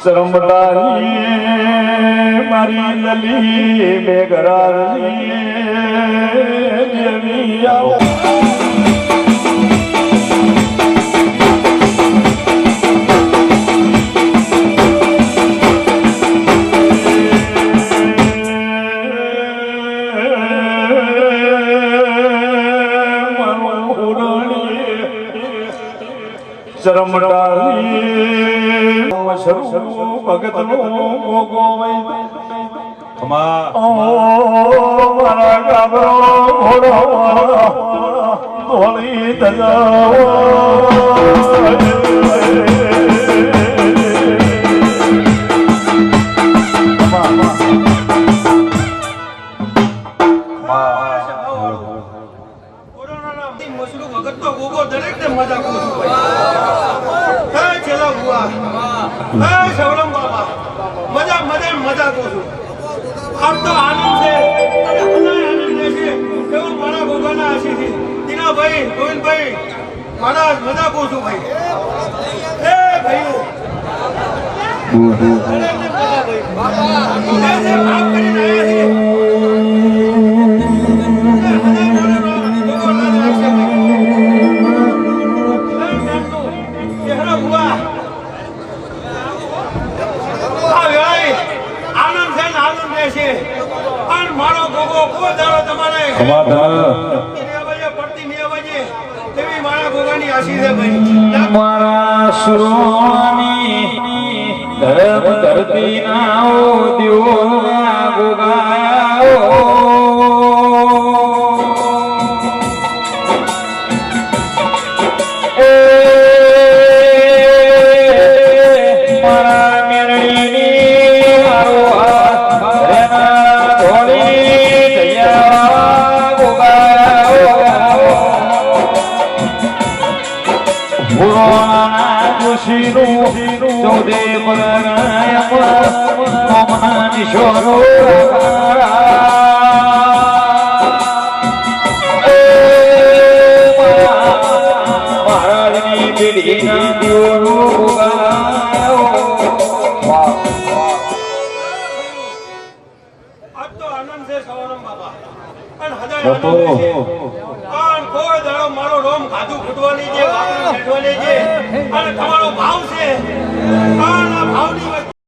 શરમડાની મારી લલી મેઘરાની દેવી આવો શરમડાની ભગત નો ભોગો મારા ગાબરો ઘોડો ધોળી મજા કરું છું આમ તો આનંદ છે અને આનંદ લેશે એવું મારા ભગવાનના આશીર્વાદ દીનાભાઈ ગોવિંદભાઈ મારા મજા કરું છું ભાઈ એ ભાઈઓ મારો ગોગો કોઈ દાડો તમારે પડતી નહીં અવાજે તેવી મારા ગોગાની આશી છે ભાઈ મારા સુરોની ધરમ ધરતી ના દિયો ગોગાયો ચૌદે પરાયમનાશોરો મહારાજની પેઢીના દીવરો આજ તો આનંદ છે સવારમ બાબા અને હજાર આનંદ છે કોઈ દાડો મારો રોમ ખાધું ફૂટવાની છે વાપરું ફેટવાની છે અને